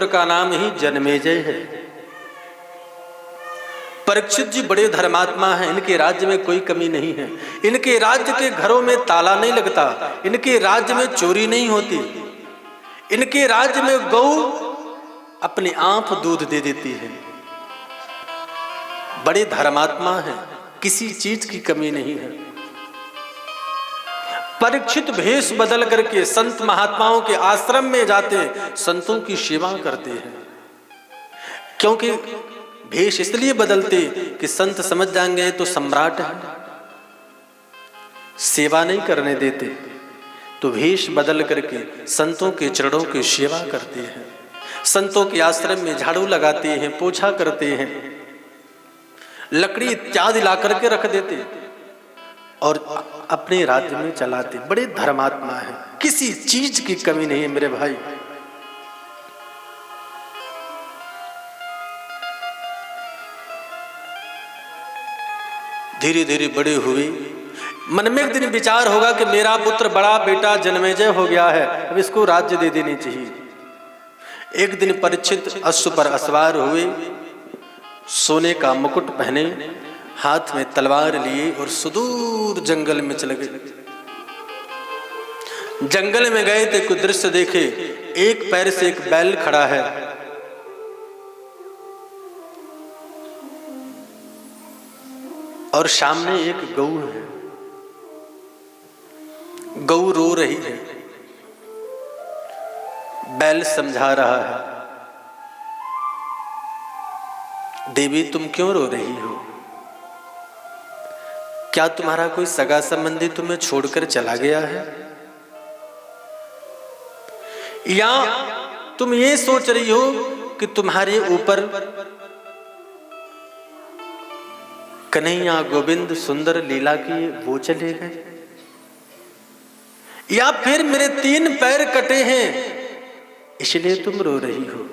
का नाम ही जन्मेजय है। परीक्षित जी बड़े धर्मात्मा हैं, इनके राज्य में कोई कमी नहीं है। इनके राज्य के घरों में ताला नहीं लगता, इनके राज्य में चोरी नहीं होती, इनके राज्य में गौ अपनी आंख दूध दे देती है। बड़े धर्मात्मा हैं, किसी चीज की कमी नहीं है। परीक्षित भेष बदल करके संत महात्माओं के आश्रम में जाते हैं, संतों की सेवा करते हैं। क्योंकि भेष इसलिए बदलते कि संत समझ जाएंगे तो सम्राट है, सेवा नहीं करने देते, तो भेष बदल करके संतों के चरणों की सेवा करते हैं, संतों के आश्रम में झाड़ू लगाते हैं, पोछा करते हैं, लकड़ी इत्यादि ला करके रख देते और अपने राज्य में चलाते। बड़े धर्मात्मा है, किसी चीज की कमी नहीं है मेरे भाई। धीरे धीरे बड़े हुए, मन में एक दिन विचार होगा कि मेरा पुत्र बड़ा बेटा जन्मेजय हो गया है, अब इसको राज्य दे देनी चाहिए। एक दिन परीक्षित अश्व पर असवार हुए, सोने का मुकुट पहने, हाथ में तलवार लिए और सुदूर जंगल में चले गए। जंगल में गए तो कुछ दृश्य देखे। एक पैर से एक बैल खड़ा है, और सामने एक गौ है। गौ रो रही है, बैल समझा रहा है, देवी तुम क्यों रो रही हो? क्या तुम्हारा कोई सगा संबंधी तुम्हें छोड़कर चला गया है, या तुम ये सोच रही हो कि तुम्हारे ऊपर कन्हैया गोविंद सुंदर लीला की वो चले गए, या फिर मेरे 3 पैर कटे हैं इसलिए तुम रो रही हो?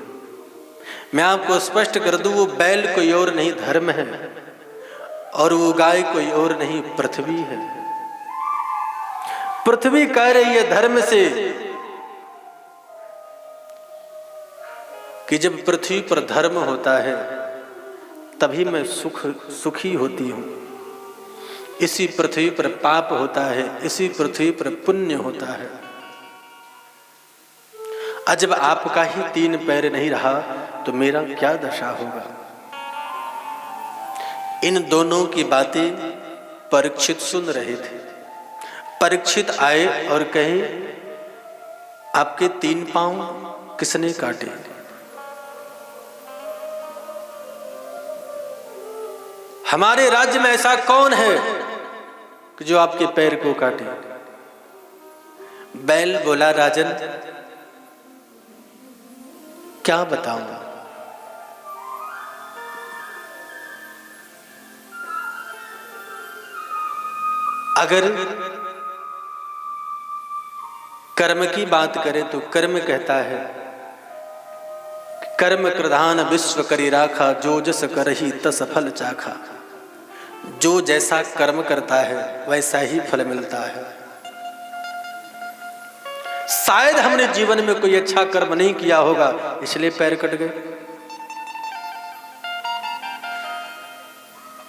मैं आपको स्पष्ट कर दूं, वो बैल कोई और नहीं धर्म है, और वो गाय कोई और नहीं पृथ्वी है। पृथ्वी कह रही है धर्म से कि जब पृथ्वी पर धर्म होता है तभी मैं सुखी होती हूं। इसी पृथ्वी पर पाप होता है, इसी पृथ्वी पर पुण्य होता है। आज जब आपका ही 3 पैर नहीं रहा तो मेरा क्या दशा होगा? इन दोनों की बातें परीक्षित सुन रहे थे। परीक्षित आए और कहे, आपके 3 पांव किसने काटे? हमारे राज्य में ऐसा कौन है कि जो आपके पैर को काटे? बैल बोला, राजन क्या बताऊं, अगर कर्म की बात करें तो कर्म कहता है, कर्म प्रधान विश्व करी राखा, जो जस करही तस फल चाखा। जो जैसा कर्म करता है वैसा ही फल मिलता है। शायद हमने जीवन में कोई अच्छा कर्म नहीं किया होगा इसलिए पैर कट गए।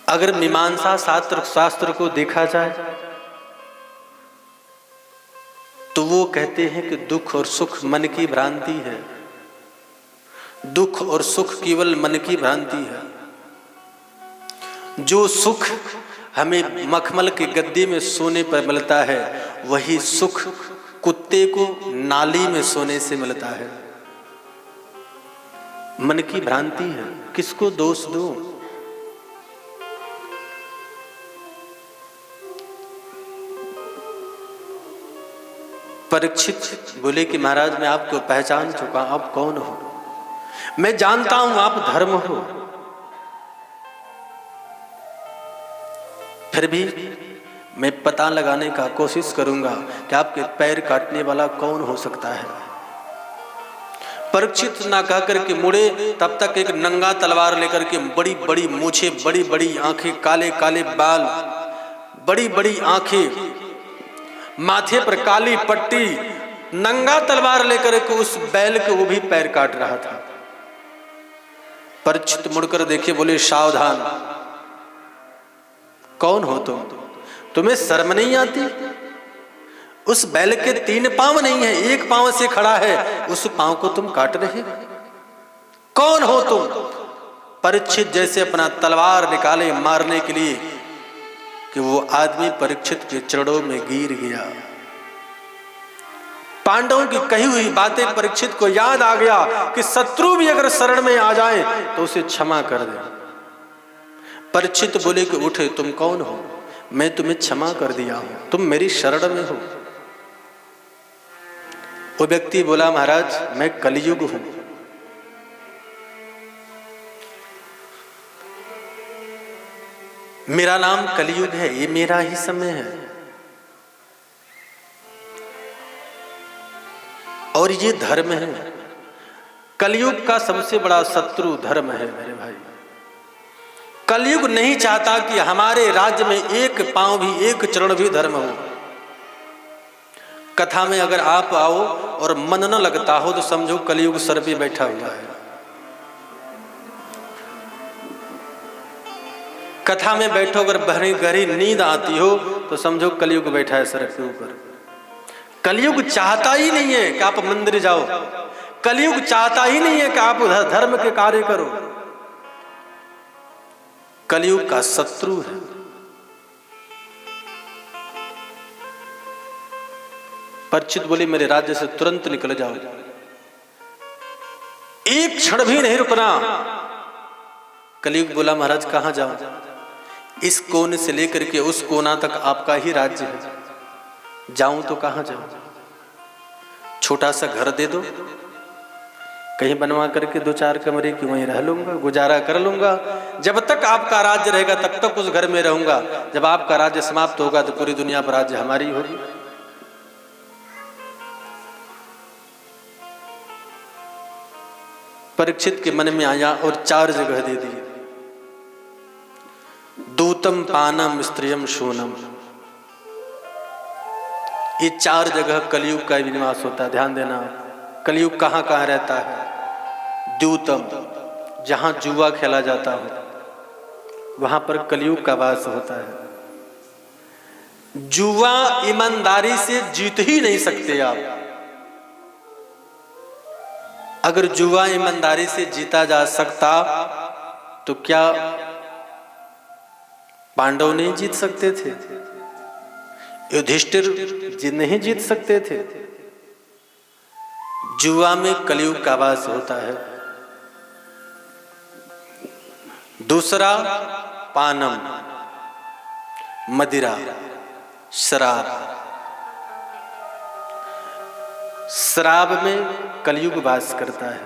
अगर मीमांसा शास्त्र को देखा जाए तो वो कहते हैं कि दुख और सुख मन की भ्रांति है। दुख और सुख केवल मन की भ्रांति है। जो सुख हमें मखमल के गद्दे में सोने पर मिलता है, वही सुख कुत्ते को नाली में सोने से मिलता है। मन की भ्रांति है, किसको दोष दो? परीक्षित बोले कि महाराज मैं आपको पहचान चुका, आप कौन हो? मैं जानता हूं आप धर्म हो, फिर भी मैं पता लगाने का कोशिश करूंगा कि आपके पैर काटने वाला कौन हो सकता है। परीक्षित ना कह करके मुड़े, तब तक एक नंगा तलवार लेकर के, बड़ी बड़ी मूछें, बड़ी बड़ी आंखें, काले काले बाल, बड़ी बड़ी आंखें, माथे पर काली पट्टी, नंगा तलवार लेकर के उस बैल के वो भी पैर काट रहा था। परीक्षित मुड़कर देखे, बोले सावधान, कौन हो तुम? तुम्हें शर्म नहीं आती? उस बैल के 3 पांव नहीं है, 1 पांव से खड़ा है, उस पांव को तुम काट रहे हो? कौन हो तुम? परीक्षित जैसे अपना तलवार निकाले मारने के लिए कि वो आदमी परीक्षित के चरणों में गिर गया। पांडवों की कही हुई बातें परीक्षित को याद आ गया कि शत्रु भी अगर शरण में आ जाए तो उसे क्षमा कर दे। परीक्षित बोले कि उठे, तुम कौन हो? मैं तुम्हें क्षमा कर दिया हूं, तुम मेरी शरण में हो। वो व्यक्ति बोला, महाराज मैं कलयुग हूं, मेरा नाम कलयुग है, ये मेरा ही समय है और ये धर्म है। कलयुग का सबसे बड़ा शत्रु धर्म है मेरे भाई। कलयुग नहीं चाहता कि हमारे राज्य में 1 पांव भी, 1 चरण भी धर्म हो। कथा में अगर आप आओ और मन न लगता हो तो समझो कलयुग सर पे बैठा हुआ है। कथा में बैठो, अगर गहरी नींद आती हो तो समझो कलयुग बैठा है सर के ऊपर। कलयुग चाहता ही नहीं है कि आप मंदिर जाओ, कलयुग चाहता ही नहीं है कि आप धर्म के कार्य करो। कलयुग का शत्रु है। परीक्षित बोले, मेरे राज्य से तुरंत निकल जाओ, 1 क्षण भी नहीं रुकना। कलयुग बोला, महाराज कहां जाऊं? इस कोने से लेकर के उस कोना तक आपका ही राज्य है, जाऊं तो कहां जाऊं? छोटा सा घर दे दो, कहीं बनवा करके 2-4 कमरे की वहीं रह लूंगा, गुजारा कर लूंगा। जब तक आपका राज्य रहेगा तब तक उस घर में रहूंगा, जब आपका राज्य समाप्त होगा तो पूरी दुनिया पर राज्य हमारी होगी। परीक्षित के मन में आया और 4 जगह दे दी। दूतम पानम स्त्रियम शूनम, ये 4 जगह कलयुग का निवास होता है। ध्यान देना, कलयुग कहाँ कहाँ रहता है? द्यूतम, जहां जुआ खेला जाता हो वहां पर कलयुग का वास होता है। जुआ ईमानदारी से जीत ही नहीं सकते आप। अगर जुआ ईमानदारी से जीता जा सकता तो क्या पांडव नहीं जीत सकते थे? युधिष्ठिर जी नहीं जीत सकते थे? जुआ में कलयुग का वास होता है। दूसरा पानम, मदिरा, शराब। शराब में कलयुग वास करता है।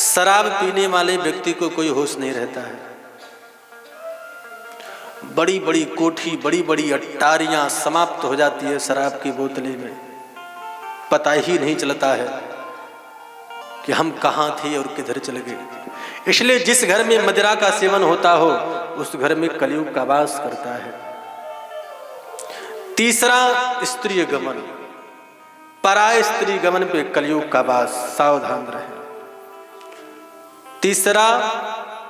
शराब पीने वाले व्यक्ति को कोई होश नहीं रहता है। बड़ी बड़ी कोठी, बड़ी बड़ी अट्टारियां समाप्त हो जाती है शराब की बोतलें में। पता ही नहीं चलता है कि हम कहां थे और किधर चले गए। इसलिए जिस घर में मदिरा का सेवन होता हो उस घर में कलयुग का वास करता है। तीसरा स्त्री गमन, पराय स्त्री गमन पे कलयुग का वास, सावधान रहे। तीसरा,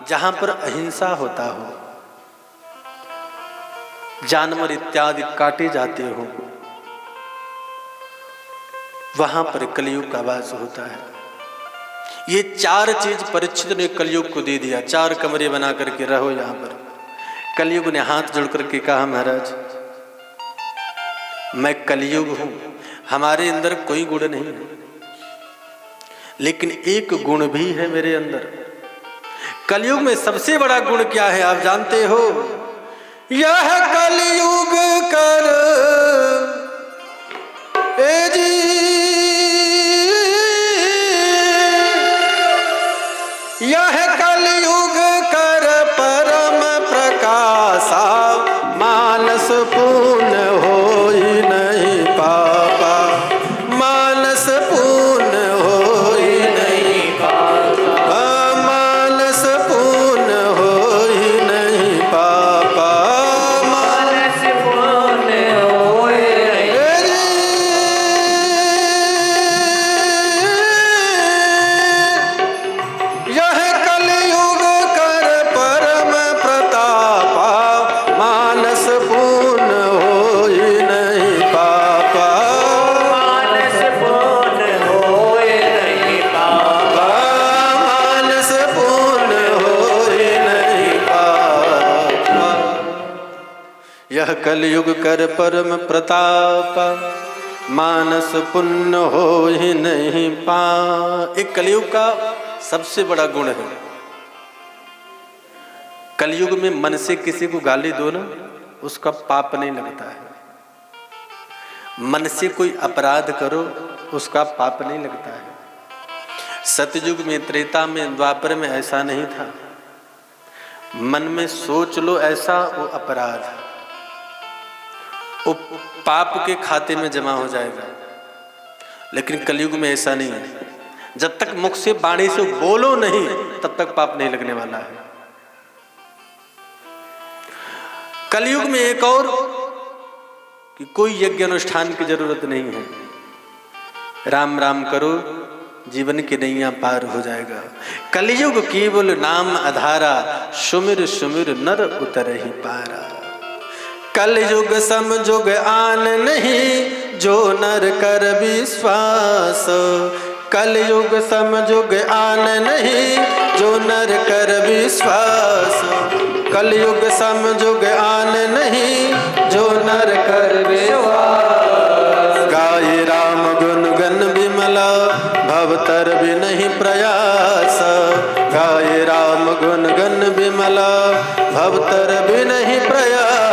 जहां पर अहिंसा होता हो, जानवर इत्यादि काटे जाते हो, वहां पर कलयुग का वास होता है। ये 4 चीज परीक्षित ने कलयुग को दे दिया। 4 कमरे बना करके रहो यहां पर। कलयुग ने हाथ जोड़ करके कहा, महाराज मैं कलयुग हूं, हमारे अंदर कोई गुण नहीं है, लेकिन एक गुण भी है मेरे अंदर। कलयुग में सबसे बड़ा गुण क्या है आप जानते हो? यह कलयुग कर ए जी, यह कलयुग कर परम प्रकाशा, मानस पूर्ण होई नहीं पापा, मानस पूर्ण होई नहीं पापा, मानस पूर्ण होई नहीं पापा, मानस पूर्ण होई नहीं। यह यह कलयुग कर परम प्रताप, मानस पुण्य हो ही नहीं पा। एक कलयुग का सबसे बड़ा गुण है, कलयुग में मन से किसी को गाली दो ना, उसका पाप नहीं लगता है। मन से कोई अपराध करो, उसका पाप नहीं लगता है। सतयुग में, त्रेता में, द्वापर में ऐसा नहीं था। मन में सोच लो ऐसा, वो अपराध, वो पाप के खाते में जमा हो जाएगा। लेकिन कलयुग में ऐसा नहीं है। जब तक मुख से, वाणी से बोलो नहीं, तब तक पाप नहीं लगने वाला है। कलयुग में एक और, कि कोई यज्ञ अनुष्ठान की जरूरत नहीं है। राम राम करो, जीवन की नैया पार हो जाएगा। कलयुग केवल नाम आधारा, सुमिर सुमिर नर उतर ही पारा। कलयुग समयुग आन नहीं, जो नर कर विश्वास। कलयुग समयुग आन नहीं, जो नर कर विश्वास। कलयुग समयुग आन नहीं, जो नर कर विश्वास। गाये राम गुण गन विमला, भवतर भी नहीं प्रयास। गाये राम गुण गन विमला, भवतर भी नहीं प्रयास।